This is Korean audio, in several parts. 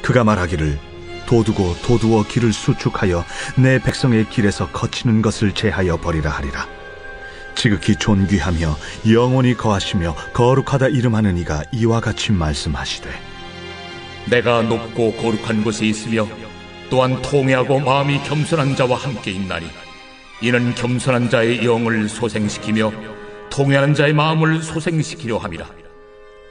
그가 말하기를 도두고 도두어 길을 수축하여 내 백성의 길에서 거치는 것을 제하여 버리라 하리라. 지극히 존귀하며 영원히 거하시며 거룩하다 이름하는 이가 이와 같이 말씀하시되, 내가 높고 거룩한 곳에 있으며 또한 통회하고 마음이 겸손한 자와 함께 있나니, 이는 겸손한 자의 영을 소생시키며 통회하는 자의 마음을 소생시키려 함이라.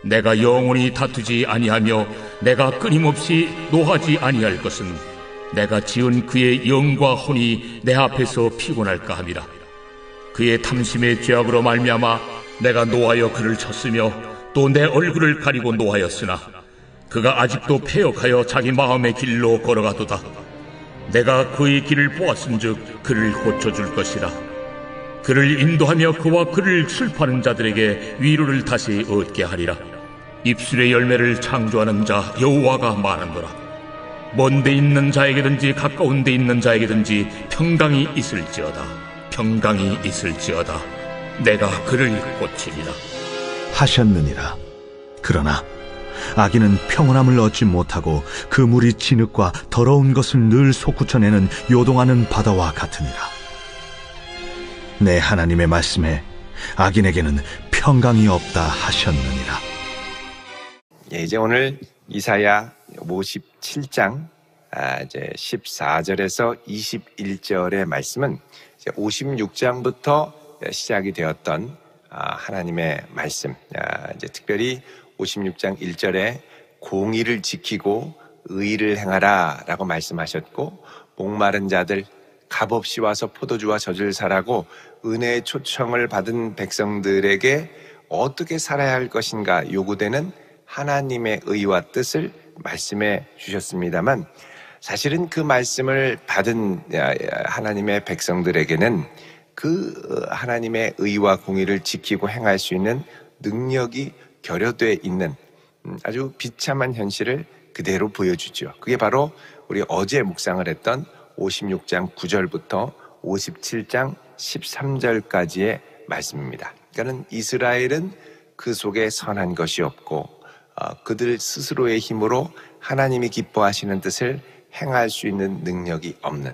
내가 영원히 다투지 아니하며 내가 끊임없이 노하지 아니할 것은 내가 지은 그의 영과 혼이 내 앞에서 피곤할까 함이라. 그의 탐심의 죄악으로 말미암아 내가 노하여 그를 쳤으며 또 내 얼굴을 가리고 노하였으나 그가 아직도 패역하여 자기 마음의 길로 걸어가도다. 내가 그의 길을 보았은즉 그를 고쳐줄 것이라. 그를 인도하며 그와 그를 슬퍼하는 자들에게 위로를 다시 얻게 하리라. 입술의 열매를 창조하는 자 여호와가 말하노라. 먼 데 있는 자에게든지 가까운 데 있는 자에게든지 평강이 있을지어다. 평강이 있을지어다. 내가 그를 고치리라 하셨느니라. 그러나 악인은 평온함을 얻지 못하고 그 물이 진흙과 더러운 것을 늘 솟구쳐내는 요동하는 바다와 같으니라. 내 하나님의 말씀에 악인에게는 평강이 없다 하셨느니라. 이제 오늘 이사야 57장 이제 14절에서 21절의 말씀은 이제 56장부터 시작이 되었던 하나님의 말씀, 이제 특별히 56장 1절에 공의를 지키고 의를 행하라 라고 말씀하셨고, 목마른 자들 값없이 와서 포도주와 젖을 사라고 은혜의 초청을 받은 백성들에게 어떻게 살아야 할 것인가 요구되는 하나님의 의와 뜻을 말씀해 주셨습니다만, 사실은 그 말씀을 받은 하나님의 백성들에게는 그 하나님의 의와 공의를 지키고 행할 수 있는 능력이 결여되어 있는 아주 비참한 현실을 그대로 보여주죠. 그게 바로 우리 어제 묵상을 했던 56장 9절부터 57장 13절까지의 말씀입니다. 그러니까 이스라엘은 그 속에 선한 것이 없고 그들 스스로의 힘으로 하나님이 기뻐하시는 뜻을 행할 수 있는 능력이 없는.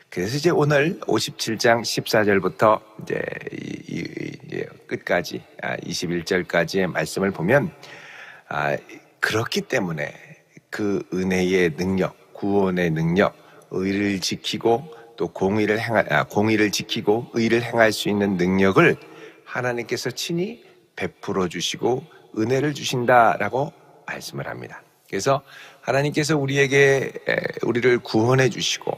그래서 이제 오늘 57장 14절부터 이제 끝까지 21절까지의 말씀을 보면 그렇기 때문에 그 은혜의 능력, 구원의 능력, 의를 지키고 또 공의를 지키고 의를 행할 수 있는 능력을 하나님께서 친히 베풀어 주시고 은혜를 주신다라고 말씀을 합니다. 그래서 하나님께서 우리를 구원해 주시고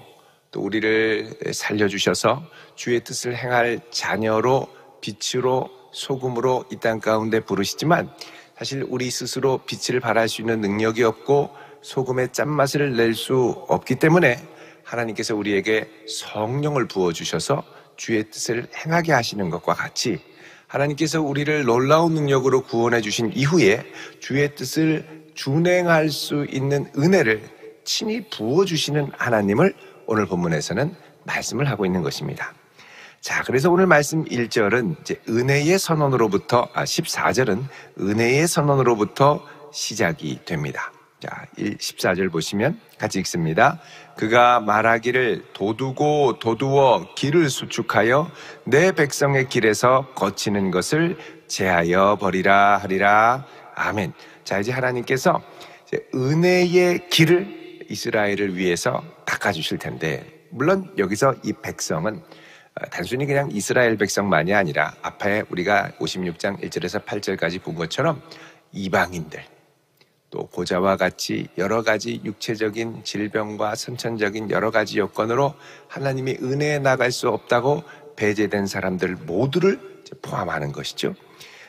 또 우리를 살려주셔서 주의 뜻을 행할 자녀로 빛으로 소금으로 이 땅 가운데 부르시지만, 사실 우리 스스로 빛을 발할 수 있는 능력이 없고 소금의 짠맛을 낼 수 없기 때문에 하나님께서 우리에게 성령을 부어주셔서 주의 뜻을 행하게 하시는 것과 같이, 하나님께서 우리를 놀라운 능력으로 구원해 주신 이후에 주의 뜻을 준행할 수 있는 은혜를 친히 부어주시는 하나님을 오늘 본문에서는 말씀을 하고 있는 것입니다. 자, 그래서 오늘 말씀 1절은 이제 은혜의 선언으로부터, 14절은 은혜의 선언으로부터 시작이 됩니다. 자, 14절 보시면 같이 읽습니다. 그가 말하기를 도두고 도두어 길을 수축하여 내 백성의 길에서 거치는 것을 제하여 버리라 하리라. 아멘. 자, 이제 하나님께서 이제 은혜의 길을 이스라엘을 위해서 닦아주실 텐데, 물론 여기서 이 백성은 단순히 그냥 이스라엘 백성만이 아니라 앞에 우리가 56장 1절에서 8절까지 본 것처럼 이방인들, 또 고자와 같이 여러 가지 육체적인 질병과 선천적인 여러 가지 여건으로 하나님의 은혜에 나갈 수 없다고 배제된 사람들 모두를 포함하는 것이죠.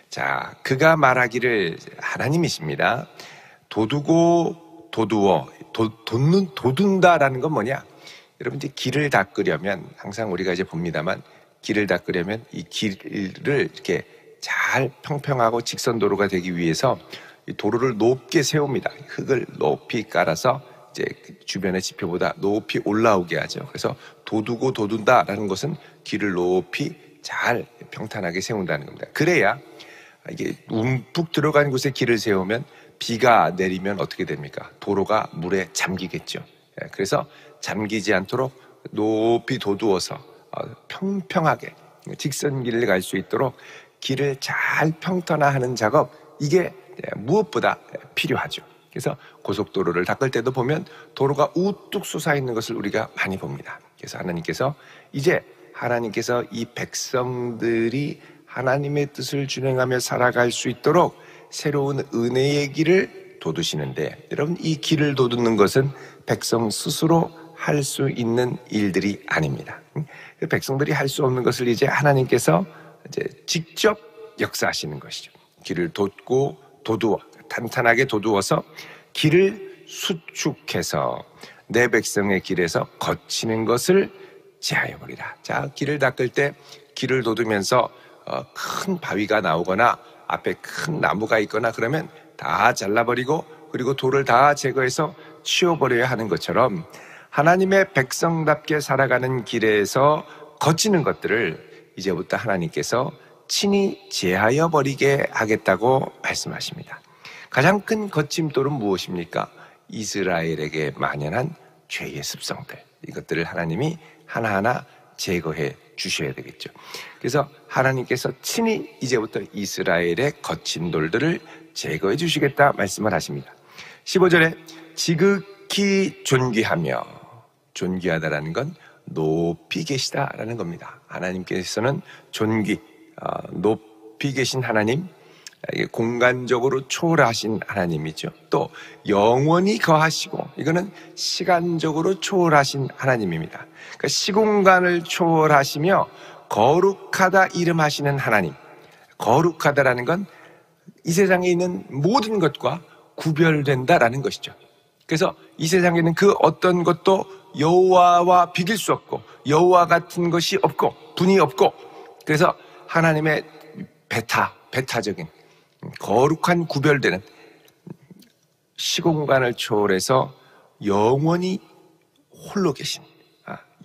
자, 그가 말하기를, 하나님이십니다. 도두고 도두어, 도둔다라는 건 뭐냐? 여러분, 이제 길을 닦으려면 항상 우리가 이제 봅니다만, 길을 닦으려면 이 길을 이렇게 잘 평평하고 직선 도로가 되기 위해서 이 도로를 높게 세웁니다. 흙을 높이 깔아서 이제 주변의 지표보다 높이 올라오게 하죠. 그래서 도두고 도둔다라는 것은 길을 높이 잘 평탄하게 세운다는 겁니다. 그래야 이게 움푹 들어간 곳에 길을 세우면 비가 내리면 어떻게 됩니까? 도로가 물에 잠기겠죠. 그래서 잠기지 않도록 높이 돋우어서 평평하게 직선길을 갈 수 있도록 길을 잘 평탄화하는 작업, 이게 무엇보다 필요하죠. 그래서 고속도로를 닦을 때도 보면 도로가 우뚝 솟아있는 것을 우리가 많이 봅니다. 그래서 하나님께서 이 백성들이 하나님의 뜻을 준행하며 살아갈 수 있도록 새로운 은혜의 길을 돋우시는데, 여러분, 이 길을 돋우는 것은 백성 스스로 할 수 있는 일들이 아닙니다. 백성들이 할 수 없는 것을 이제 하나님께서 직접 역사하시는 것이죠. 길을 돋고 탄탄하게 돋우어서 길을 수축해서 내 백성의 길에서 거치는 것을 제하여 버리라. 자, 길을 닦을 때 길을 돋우면서 큰 바위가 나오거나 앞에 큰 나무가 있거나 그러면 다 잘라버리고, 그리고 돌을 다 제거해서 치워버려야 하는 것처럼 하나님의 백성답게 살아가는 길에서 거치는 것들을 이제부터 하나님께서 친히 제하여 버리게 하겠다고 말씀하십니다. 가장 큰 거침돌은 무엇입니까? 이스라엘에게 만연한 죄의 습성들, 이것들을 하나님이 하나하나 제거해 주셔야 되겠죠. 그래서 하나님께서 친히 이제부터 이스라엘의 거친 돌들을 제거해 주시겠다 말씀을 하십니다. 15절에 지극히 존귀하다라는 건 높이 계시다라는 겁니다. 하나님께서는 높이 계신 하나님, 공간적으로 초월하신 하나님이죠. 또 영원히 거하시고, 이거는 시간적으로 초월하신 하나님입니다. 그러니까 시공간을 초월하시며 거룩하다 이름하시는 하나님. 거룩하다라는 건 이 세상에 있는 모든 것과 구별된다라는 것이죠. 그래서 이 세상에 있는 그 어떤 것도 여호와와 비길 수 없고, 여호와 같은 것이 없고, 분이 없고, 그래서 하나님의 배타적인 거룩한 구별되는 시공간을 초월해서 영원히 홀로 계신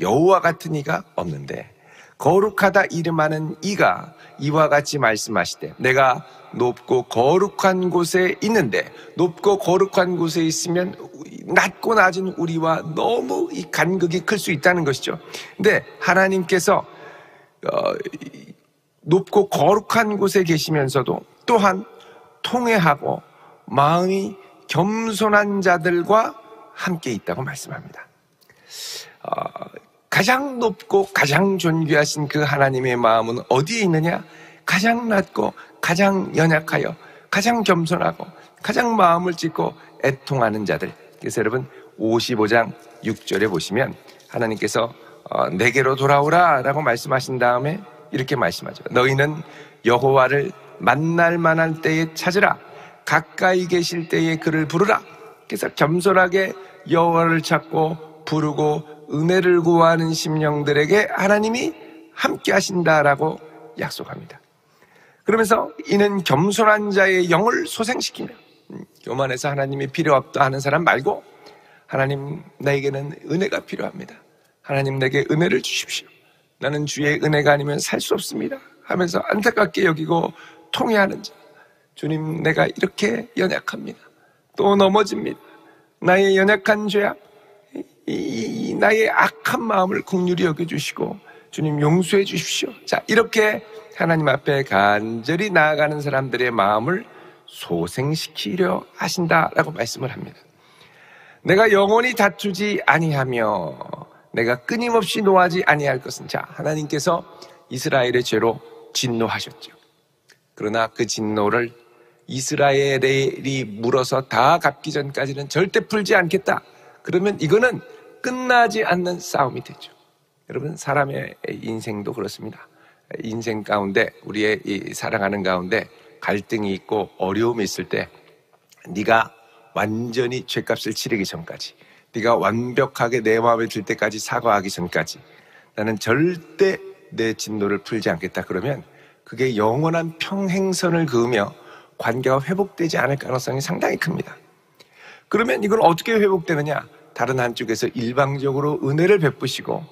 여호와 같은 이가 없는데, 거룩하다 이름하는 이가 이와 같이 말씀하시되, 내가 높고 거룩한 곳에 있는데, 높고 거룩한 곳에 있으면 낮고 낮은 우리와 너무 이 간극이 클 수 있다는 것이죠. 근데 하나님께서 높고 거룩한 곳에 계시면서도 또한 통회하고 마음이 겸손한 자들과 함께 있다고 말씀합니다. 가장 높고 가장 존귀하신 그 하나님의 마음은 어디에 있느냐? 가장 낮고 가장 연약하여 가장 겸손하고 가장 마음을 찢고 애통하는 자들. 그래서 여러분 55장 6절에 보시면 하나님께서 내게로 돌아오라 라고 말씀하신 다음에 이렇게 말씀하죠. 너희는 여호와를 만날 만한 때에 찾으라. 가까이 계실 때에 그를 부르라. 그래서 겸손하게 여호와를 찾고 부르고 은혜를 구하는 심령들에게 하나님이 함께 하신다라고 약속합니다. 그러면서 이는 겸손한 자의 영을 소생시키며, 교만해서 하나님이 필요 없다 하는 사람 말고, 하나님 나에게는 은혜가 필요합니다. 하나님 내게 은혜를 주십시오. 나는 주의 은혜가 아니면 살 수 없습니다 하면서 안타깝게 여기고 통회하는 자. 주님, 내가 이렇게 연약합니다. 또 넘어집니다. 나의 연약한 죄악, 나의 악한 마음을 긍휼히 여겨주시고 주님 용서해 주십시오. 자, 이렇게 하나님 앞에 간절히 나아가는 사람들의 마음을 소생시키려 하신다라고 말씀을 합니다. 내가 영원히 다투지 아니하며 내가 끊임없이 노하지 아니할 것은, 자, 하나님께서 이스라엘의 죄로 진노하셨죠. 그러나 그 진노를 이스라엘이 물어서 다 갚기 전까지는 절대 풀지 않겠다. 그러면 이거는 끝나지 않는 싸움이 되죠. 여러분, 사람의 인생도 그렇습니다. 인생 가운데, 우리의 이 살아가는 가운데 갈등이 있고 어려움이 있을 때, 네가 완전히 죄값을 치르기 전까지, 네가 완벽하게 내 마음에 들 때까지 사과하기 전까지 나는 절대 내 진노를 풀지 않겠다. 그러면 그게 영원한 평행선을 그으며 관계가 회복되지 않을 가능성이 상당히 큽니다. 그러면 이걸 어떻게 회복되느냐? 다른 한쪽에서 일방적으로 은혜를 베푸시고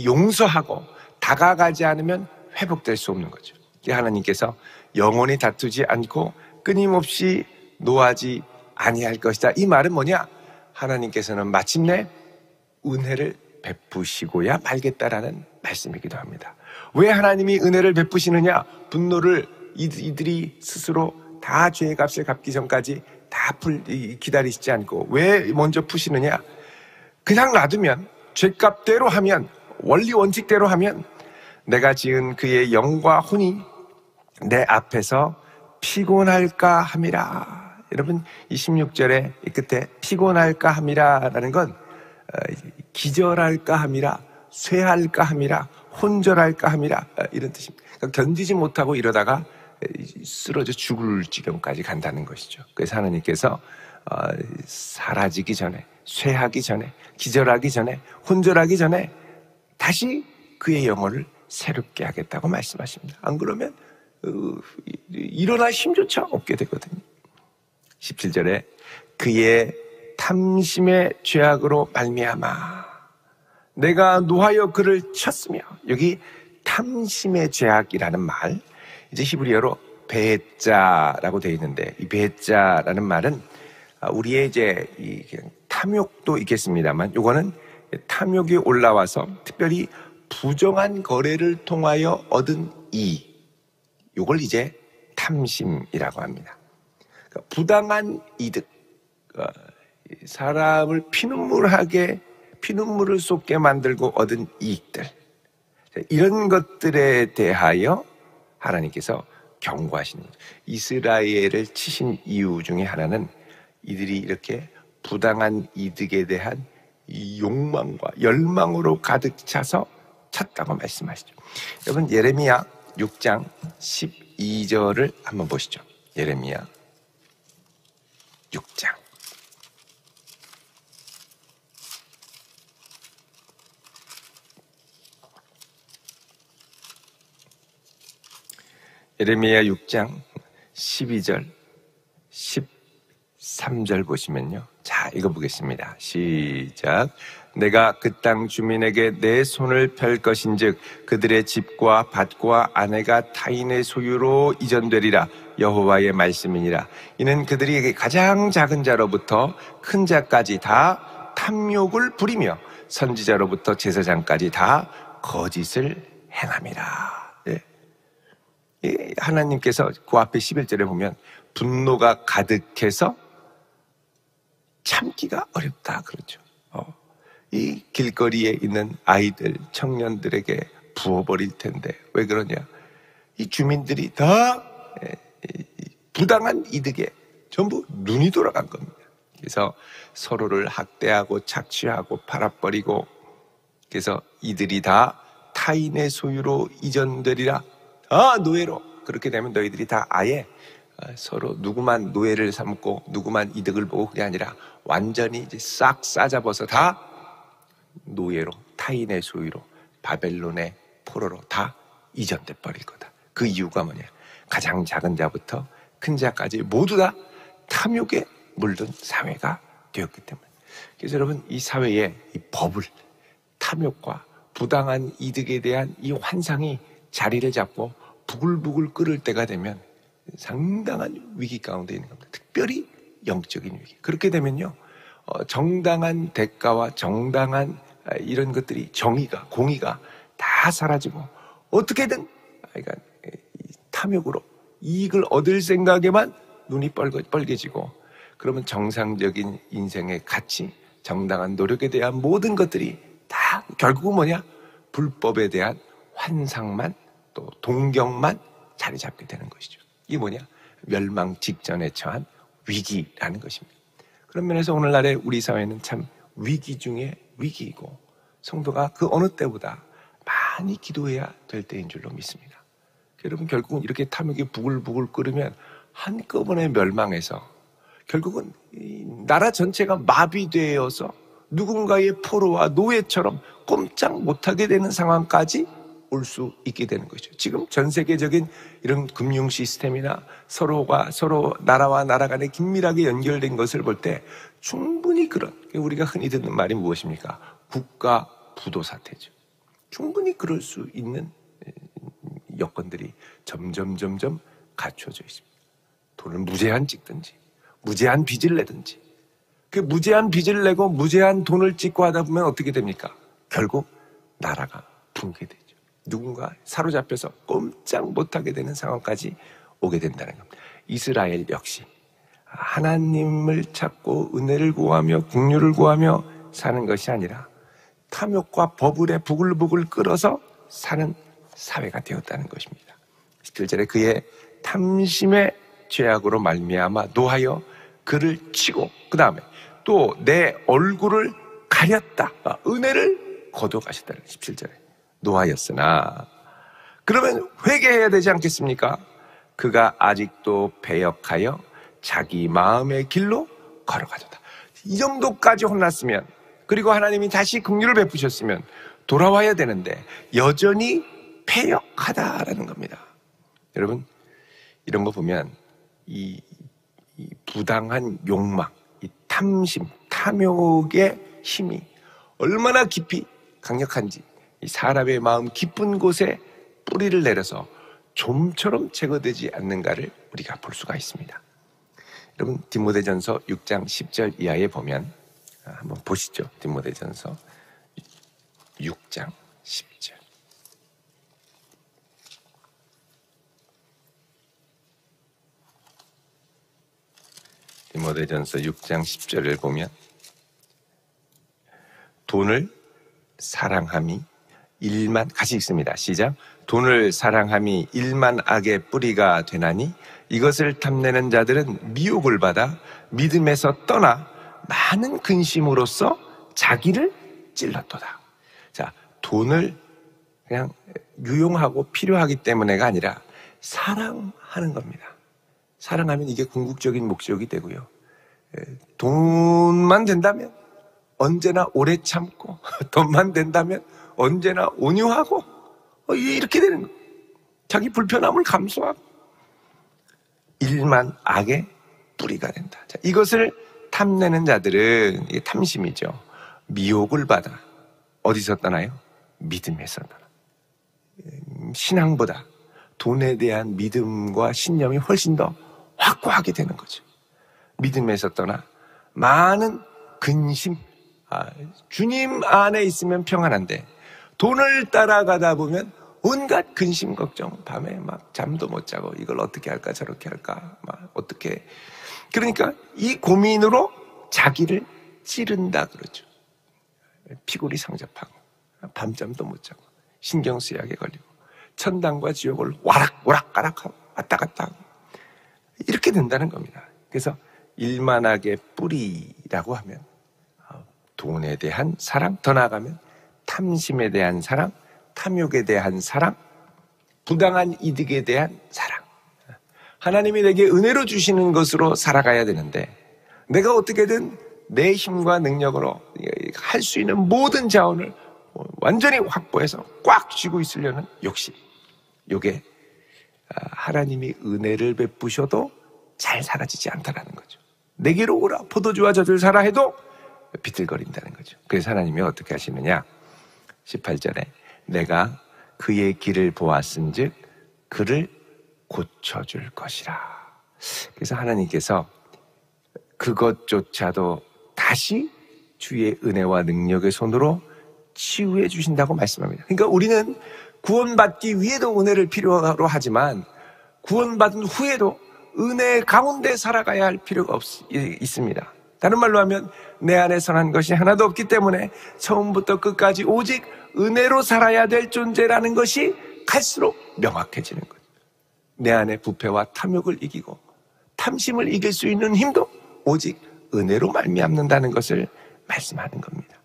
용서하고 다가가지 않으면 회복될 수 없는 거죠. 하나님께서 영원히 다투지 않고 끊임없이 노하지 아니할 것이다. 이 말은 뭐냐? 하나님께서는 마침내 은혜를 베푸시고야 말겠다라는 말씀이기도 합니다. 왜 하나님이 은혜를 베푸시느냐? 분노를 이들이 스스로 다 죄의 값을 갚기 전까지 다 기다리시지 않고 왜 먼저 푸시느냐? 그냥 놔두면, 죄값대로 하면, 원리 원칙대로 하면 내가 지은 그의 영과 혼이 내 앞에서 피곤할까 함이라. 여러분, 이 16절에 이 끝에 피곤할까 함이라라는 건 기절할까 함이라, 쇠할까 함이라, 혼절할까 함이라, 이런 뜻입니다. 그러니까 견디지 못하고 이러다가 쓰러져 죽을 지경까지 간다는 것이죠. 그래서 하나님께서 사라지기 전에, 쇠하기 전에, 기절하기 전에, 혼절하기 전에 다시 그의 영혼을 새롭게 하겠다고 말씀하십니다. 안 그러면 일어날 힘조차 없게 되거든요. 17절에 그의 탐심의 죄악으로 말미암아 내가 노하여 그를 쳤으며, 여기 탐심의 죄악이라는 말, 이제 히브리어로 베자라고 되어 있는데, 이 베자라는 말은 우리의 이제 탐욕도 있겠습니다만, 요거는 탐욕이 올라와서 특별히 부정한 거래를 통하여 얻은 이익, 요걸 이제 탐심이라고 합니다. 그러니까 부당한 이득, 사람을 피눈물을 쏟게 만들고 얻은 이익들, 이런 것들에 대하여 하나님께서 경고하시는 거죠. 이스라엘을 치신 이유 중에 하나는 이들이 이렇게 부당한 이득에 대한 욕망과 열망으로 가득 차서 찼다고 말씀하시죠. 여러분, 예레미야 6장 12절을 한번 보시죠. 예레미야 6장. 예레미야 6장 12절, 13절 보시면요. 자, 읽어보겠습니다. 시작. 내가 그 땅 주민에게 내 손을 펼 것인즉 그들의 집과 밭과 아내가 타인의 소유로 이전되리라. 여호와의 말씀이니라. 이는 그들이 가장 작은 자로부터 큰 자까지 다 탐욕을 부리며 선지자로부터 제사장까지 다 거짓을 행함이라. 하나님께서 그 앞에 11절에 보면 분노가 가득해서 참기가 어렵다 그러죠. 이 길거리에 있는 아이들, 청년들에게 부어버릴 텐데 왜 그러냐? 이 주민들이 다 부당한 이득에 전부 눈이 돌아간 겁니다. 그래서 서로를 학대하고 착취하고 팔아버리고, 그래서 이들이 다 타인의 소유로 이전되리라. 노예로. 그렇게 되면 너희들이 다 아예 서로 누구만 노예를 삼고 누구만 이득을 보고 그게 아니라 완전히 이제 싹 싸잡아서 다 노예로, 타인의 소유로, 바벨론의 포로로 다 이전돼 버릴 거다. 그 이유가 뭐냐? 가장 작은 자부터 큰 자까지 모두 다 탐욕에 물든 사회가 되었기 때문에. 그래서 여러분, 이 사회에 이 법을, 탐욕과 부당한 이득에 대한 이 환상이 자리를 잡고 부글부글 끓을 때가 되면 상당한 위기 가운데 있는 겁니다. 특별히 영적인 위기. 그렇게 되면요, 정당한 대가와 정당한 이런 것들이, 정의가, 공의가 다 사라지고 어떻게든 그러니까 탐욕으로 이익을 얻을 생각에만 눈이 빨개지고, 그러면 정상적인 인생의 가치, 정당한 노력에 대한 모든 것들이 다 결국은 뭐냐? 불법에 대한 환상만, 또 동경만 자리 잡게 되는 것이죠. 이게 뭐냐? 멸망 직전에 처한 위기라는 것입니다. 그런 면에서 오늘날의 우리 사회는 참 위기 중에 위기이고, 성도가 그 어느 때보다 많이 기도해야 될 때인 줄로 믿습니다. 여러분, 결국은 이렇게 탐욕이 부글부글 끓으면 한꺼번에 멸망해서 결국은 이 나라 전체가 마비되어서 누군가의 포로와 노예처럼 꼼짝 못하게 되는 상황까지 올 수 있게 되는 거죠. 지금 전 세계적인 이런 금융 시스템이나 서로 나라와 나라 간에 긴밀하게 연결된 것을 볼 때 충분히 그런, 우리가 흔히 듣는 말이 무엇입니까? 국가 부도 사태죠. 충분히 그럴 수 있는 여건들이 점점 갖춰져 있습니다. 돈을 무제한 찍든지 무제한 빚을 내든지, 그 무제한 빚을 내고 무제한 돈을 찍고 하다 보면 어떻게 됩니까? 결국 나라가 붕괴되죠. 누군가 사로잡혀서 꼼짝 못하게 되는 상황까지 오게 된다는 겁니다. 이스라엘 역시 하나님을 찾고 은혜를 구하며 긍휼을 구하며 사는 것이 아니라 탐욕과 버블에 부글부글 끓어서 사는 사회가 되었다는 것입니다. 17절에 그의 탐심의 죄악으로 말미암아 노하여 그를 치고 그 다음에 또 내 얼굴을 가렸다. 은혜를 거둬가셨다는 17절에 노하였으나 그러면 회개해야 되지 않겠습니까? 그가 아직도 배역하여 자기 마음의 길로 걸어가도다. 이 정도까지 혼났으면 그리고 하나님이 다시 긍휼을 베푸셨으면 돌아와야 되는데 여전히 패역하다라는 겁니다. 여러분 이런 거 보면 이 부당한 욕망, 이 탐심, 탐욕의 힘이 얼마나 깊이 강력한지 이 사람의 마음 깊은 곳에 뿌리를 내려서 좀처럼 제거되지 않는가를 우리가 볼 수가 있습니다. 여러분 디모데전서 6장 10절 이하에 보면 한번 보시죠. 디모데전서 6장 10절. 디모데전서 6장 10절을 보면 돈을 사랑함이 일만 같이 읽습니다. 시작. 돈을 사랑함이 일만 악의 뿌리가 되나니 이것을 탐내는 자들은 미혹을 받아 믿음에서 떠나 많은 근심으로써 자기를 찔렀도다. 자, 돈을 그냥 유용하고 필요하기 때문에가 아니라 사랑하는 겁니다. 사랑하면 이게 궁극적인 목적이 되고요. 돈만 된다면 언제나 오래 참고 돈만 된다면 언제나 온유하고 이렇게 되는 거예요. 자기 불편함을 감수하고 일만 악의 뿌리가 된다. 자, 이것을 탐내는 자들은 이게 탐심이죠. 미혹을 받아 어디서 떠나요? 믿음에서 떠나. 신앙보다 돈에 대한 믿음과 신념이 훨씬 더 확고하게 되는 거죠. 믿음에서 떠나 많은 근심, 주님 안에 있으면 평안한데 돈을 따라가다 보면 온갖 근심 걱정, 밤에 막 잠도 못 자고 이걸 어떻게 할까 저렇게 할까 막 어떻게, 그러니까 이 고민으로 자기를 찌른다 그러죠. 피골이 상접하고 밤잠도 못 자고 신경쓰이하게 걸리고 천당과 지옥을 와락와락가락하고 왔다 갔다 하고 이렇게 된다는 겁니다. 그래서 일만하게 뿌리라고 하면 돈에 대한 사랑, 더 나아가면 탐심에 대한 사랑, 탐욕에 대한 사랑, 부당한 이득에 대한 사랑. 하나님이 내게 은혜로 주시는 것으로 살아가야 되는데 내가 어떻게든 내 힘과 능력으로 할 수 있는 모든 자원을 완전히 확보해서 꽉 쥐고 있으려는 욕심. 이게 하나님이 은혜를 베푸셔도 잘 사라지지 않다라는 거죠. 내게로 오라 포도주와 젖을 사라 해도 비틀거린다는 거죠. 그래서 하나님이 어떻게 하시느냐 18절에 내가 그의 길을 보았은즉 그를 고쳐줄 것이라. 그래서 하나님께서 그것조차도 다시 주의 은혜와 능력의 손으로 치유해 주신다고 말씀합니다. 그러니까 우리는 구원받기 위해도 은혜를 필요로 하지만 구원받은 후에도 은혜 가운데 살아가야 할 필요가 있습니다. 다른 말로 하면 내 안에 선한 것이 하나도 없기 때문에 처음부터 끝까지 오직 은혜로 살아야 될 존재라는 것이 갈수록 명확해지는 거죠. 내 안에 부패와 탐욕을 이기고 탐심을 이길 수 있는 힘도 오직 은혜로 말미암는다는 것을 말씀하는 겁니다.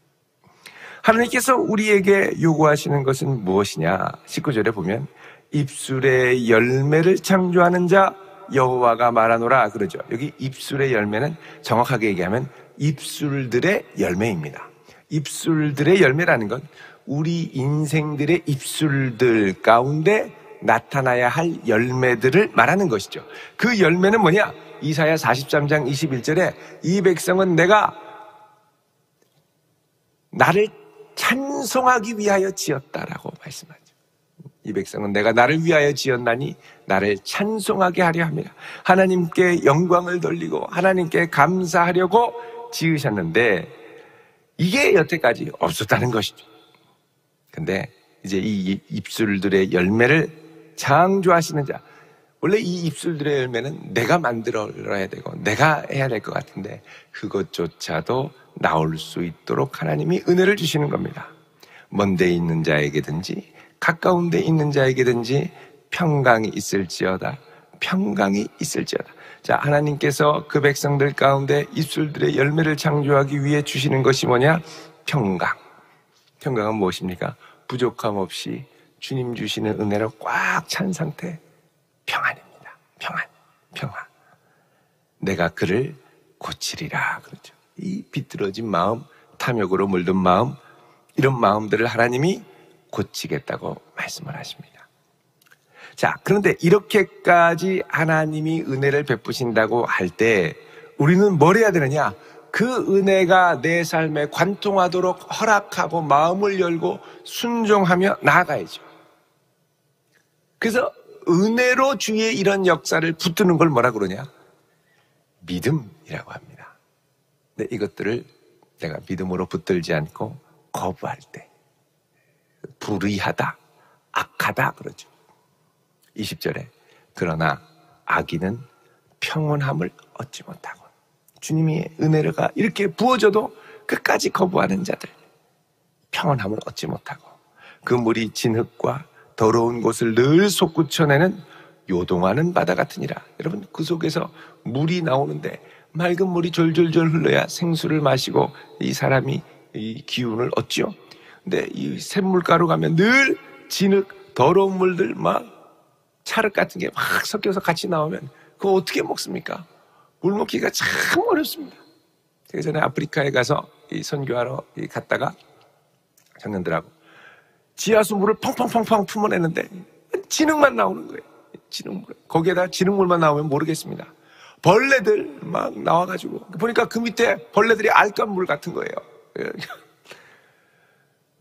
하나님께서 우리에게 요구하시는 것은 무엇이냐? 19절에 보면 입술의 열매를 창조하는 자 여호와가 말하노라 그러죠. 여기 입술의 열매는 정확하게 얘기하면 입술들의 열매입니다. 입술들의 열매라는 건 우리 인생들의 입술들 가운데 나타나야 할 열매들을 말하는 것이죠. 그 열매는 뭐냐? 이사야 43장 21절에 이 백성은 내가 나를 찬송하기 위하여 지었다라고 말씀하죠. 이 백성은 내가 나를 위하여 지었나니 나를 찬송하게 하려 합니다. 하나님께 영광을 돌리고 하나님께 감사하려고 지으셨는데 이게 여태까지 없었다는 것이죠. 근데 이제 이 입술들의 열매를 창조하시는 자, 원래 이 입술들의 열매는 내가 만들어야 되고 내가 해야 될 것 같은데 그것조차도 나올 수 있도록 하나님이 은혜를 주시는 겁니다. 먼 데 있는 자에게든지 가까운 데 있는 자에게든지 평강이 있을지어다. 평강이 있을지어다. 자, 하나님께서 그 백성들 가운데 입술들의 열매를 창조하기 위해 주시는 것이 뭐냐? 평강. 평강은 무엇입니까? 부족함 없이 주님 주시는 은혜로 꽉 찬 상태. 평안입니다. 평안. 내가 그를 고치리라 그러죠. 이 비뚤어진 마음, 탐욕으로 물든 마음, 이런 마음들을 하나님이 고치겠다고 말씀을 하십니다. 자, 그런데 이렇게까지 하나님이 은혜를 베푸신다고 할 때 우리는 뭘 해야 되느냐? 그 은혜가 내 삶에 관통하도록 허락하고 마음을 열고 순종하며 나아가야죠. 그래서 은혜로 주의 이런 역사를 붙드는 걸 뭐라 그러냐? 믿음이라고 합니다. 근데 이것들을 내가 믿음으로 붙들지 않고 거부할 때 불의하다, 악하다 그러죠. 20절에 그러나 악인은 평온함을 얻지 못하고 주님의 은혜가 이렇게 부어져도 끝까지 거부하는 자들 평온함을 얻지 못하고 그 물이 진흙과 더러운 곳을 늘 솟구쳐내는 요동하는 바다 같으니라. 여러분 그 속에서 물이 나오는데 맑은 물이 졸졸졸 흘러야 생수를 마시고 이 사람이 이 기운을 얻죠. 근데 이 샘물가루 가면 늘 진흙, 더러운 물들 막 찰흙 같은 게 막 섞여서 같이 나오면 그거 어떻게 먹습니까? 물 먹기가 참 어렵습니다. 제가 전에 아프리카에 가서 이 선교하러 갔다가 청년들하고 지하수 물을 펑펑펑펑 품어내는데 진흙만 나오는 거예요. 진흙물. 거기에다 진흙물만 나오면 모르겠습니다. 벌레들 막 나와가지고 보니까 그 밑에 벌레들이 알감물 같은 거예요.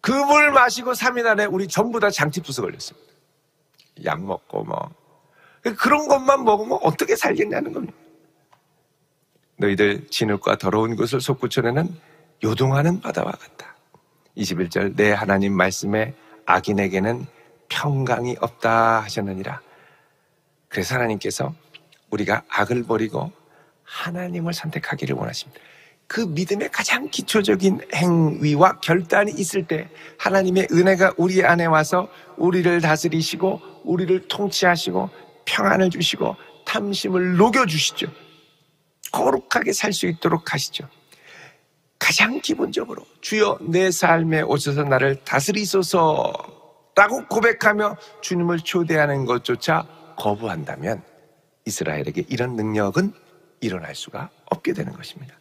그 물 마시고 3일 안에 우리 전부 다 장티푸스 걸렸습니다. 약 먹고 뭐 그런 것만 먹으면 어떻게 살겠냐는 겁니다. 너희들 진흙과 더러운 것을 솟구쳐내는 요동하는 바다와 같다. 21절 내 하나님 말씀에 악인에게는 평강이 없다 하셨느니라. 그래서 하나님께서 우리가 악을 버리고 하나님을 선택하기를 원하십니다. 그 믿음의 가장 기초적인 행위와 결단이 있을 때 하나님의 은혜가 우리 안에 와서 우리를 다스리시고 우리를 통치하시고 평안을 주시고 탐심을 녹여주시죠. 거룩하게 살 수 있도록 하시죠. 가장 기본적으로 주여 내 삶에 오셔서 나를 다스리소서 라고 고백하며 주님을 초대하는 것조차 거부한다면 이스라엘에게 이런 능력은 일어날 수가 없게 되는 것입니다.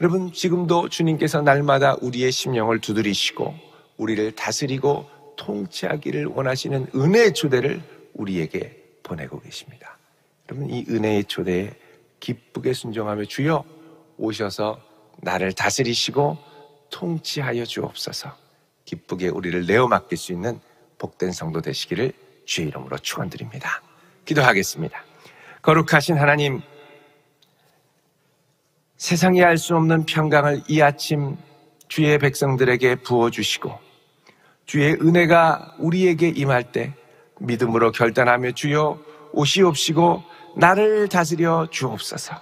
여러분 지금도 주님께서 날마다 우리의 심령을 두드리시고 우리를 다스리고 통치하기를 원하시는 은혜의 초대를 우리에게 보내고 계십니다. 여러분 이 은혜의 초대에 기쁘게 순종하며 주여 오셔서 나를 다스리시고 통치하여 주옵소서. 기쁘게 우리를 내어 맡길 수 있는 복된 성도 되시기를 주의 이름으로 축원드립니다. 기도하겠습니다. 거룩하신 하나님, 세상이 알 수 없는 평강을 이 아침 주의 백성들에게 부어주시고 주의 은혜가 우리에게 임할 때 믿음으로 결단하며 주여 오시옵시고 나를 다스려 주옵소서.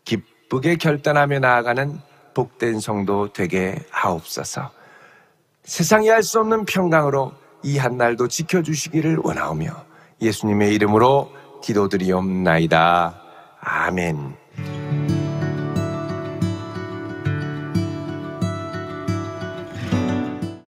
기쁘게 결단하며 나아가는 복된 성도 되게 하옵소서. 세상이 알 수 없는 평강으로 이 한날도 지켜주시기를 원하오며 예수님의 이름으로 기도드리옵나이다. 아멘.